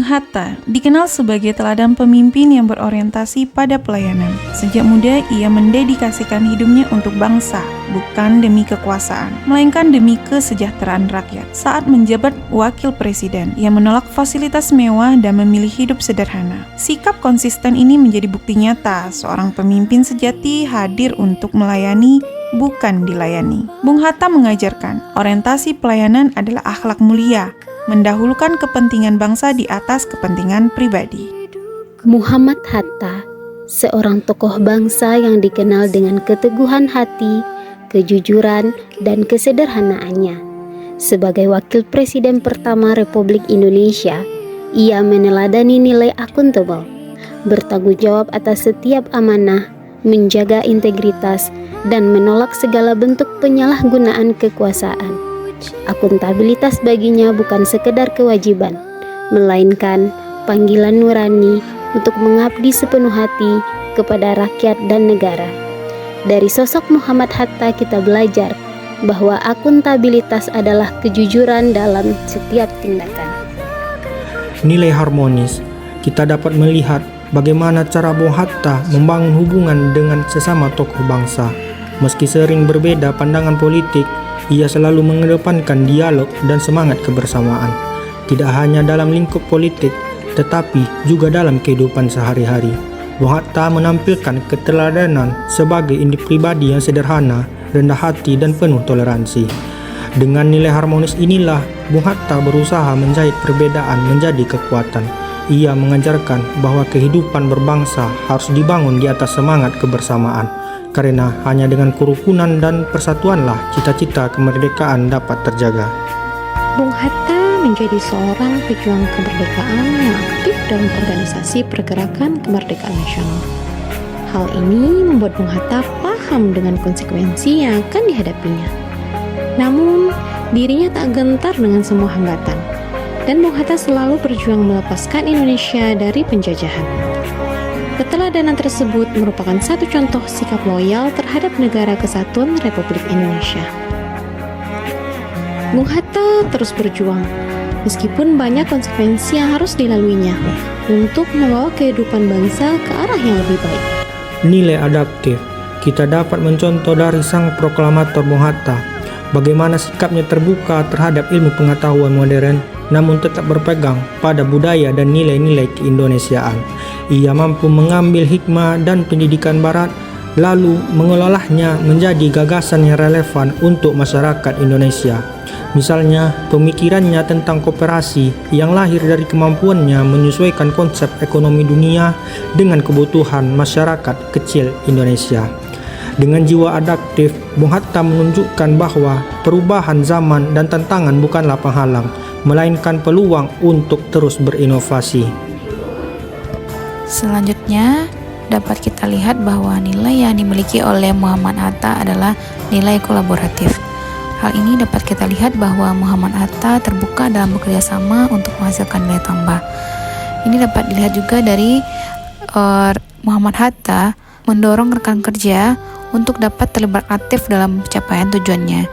Bung Hatta dikenal sebagai teladan pemimpin yang berorientasi pada pelayanan. Sejak muda, ia mendedikasikan hidupnya untuk bangsa, bukan demi kekuasaan, melainkan demi kesejahteraan rakyat. Saat menjabat wakil presiden, ia menolak fasilitas mewah dan memilih hidup sederhana. Sikap konsisten ini menjadi bukti nyata seorang pemimpin sejati hadir untuk melayani, bukan dilayani. Bung Hatta mengajarkan, orientasi pelayanan adalah akhlak mulia, mendahulukan kepentingan bangsa di atas kepentingan pribadi. Muhammad Hatta, seorang tokoh bangsa yang dikenal dengan keteguhan hati, kejujuran, dan kesederhanaannya. Sebagai wakil presiden pertama Republik Indonesia, ia meneladani nilai akuntabel, bertanggung jawab atas setiap amanah, menjaga integritas, dan menolak segala bentuk penyalahgunaan kekuasaan. Akuntabilitas baginya bukan sekedar kewajiban, melainkan panggilan nurani untuk mengabdi sepenuh hati kepada rakyat dan negara. Dari sosok Muhammad Hatta kita belajar bahwa akuntabilitas adalah kejujuran dalam setiap tindakan. Nilai harmonis, kita dapat melihat bagaimana cara Bung Hatta membangun hubungan dengan sesama tokoh bangsa. Meski sering berbeda pandangan politik, ia selalu mengedepankan dialog dan semangat kebersamaan, tidak hanya dalam lingkup politik, tetapi juga dalam kehidupan sehari-hari. Bung Hatta menampilkan keteladanan sebagai individu pribadi yang sederhana, rendah hati, dan penuh toleransi. Dengan nilai harmonis inilah, Bung Hatta berusaha menjahit perbedaan menjadi kekuatan. Ia mengajarkan bahwa kehidupan berbangsa harus dibangun di atas semangat kebersamaan, karena hanya dengan kerukunan dan persatuanlah cita-cita kemerdekaan dapat terjaga. Bung Hatta menjadi seorang pejuang kemerdekaan yang aktif dalam organisasi pergerakan kemerdekaan nasional. Hal ini membuat Bung Hatta paham dengan konsekuensi yang akan dihadapinya. Namun, dirinya tak gentar dengan semua hambatan, dan Bung Hatta selalu berjuang melepaskan Indonesia dari penjajahan. Keteladanan tersebut merupakan satu contoh sikap loyal terhadap Negara Kesatuan Republik Indonesia. Bung Hatta terus berjuang, meskipun banyak konsekuensi yang harus dilaluinya, untuk membawa kehidupan bangsa ke arah yang lebih baik. Nilai adaptif, kita dapat mencontoh dari sang proklamator Bung Hatta, bagaimana sikapnya terbuka terhadap ilmu pengetahuan modern, namun tetap berpegang pada budaya dan nilai-nilai keindonesiaan. Ia mampu mengambil hikmah dan pendidikan barat, lalu mengelolanya menjadi gagasan yang relevan untuk masyarakat Indonesia. Misalnya, pemikirannya tentang kooperasi yang lahir dari kemampuannya menyesuaikan konsep ekonomi dunia dengan kebutuhan masyarakat kecil Indonesia. Dengan jiwa adaptif, Bung Hatta menunjukkan bahwa perubahan zaman dan tantangan bukanlah penghalang, melainkan peluang untuk terus berinovasi. Selanjutnya, dapat kita lihat bahwa nilai yang dimiliki oleh Muhammad Hatta adalah nilai kolaboratif. Hal ini dapat kita lihat bahwa Muhammad Hatta terbuka dalam bekerja sama untuk menghasilkan nilai tambah. Ini dapat dilihat juga dari Muhammad Hatta mendorong rekan kerja untuk dapat terlibat aktif dalam pencapaian tujuannya.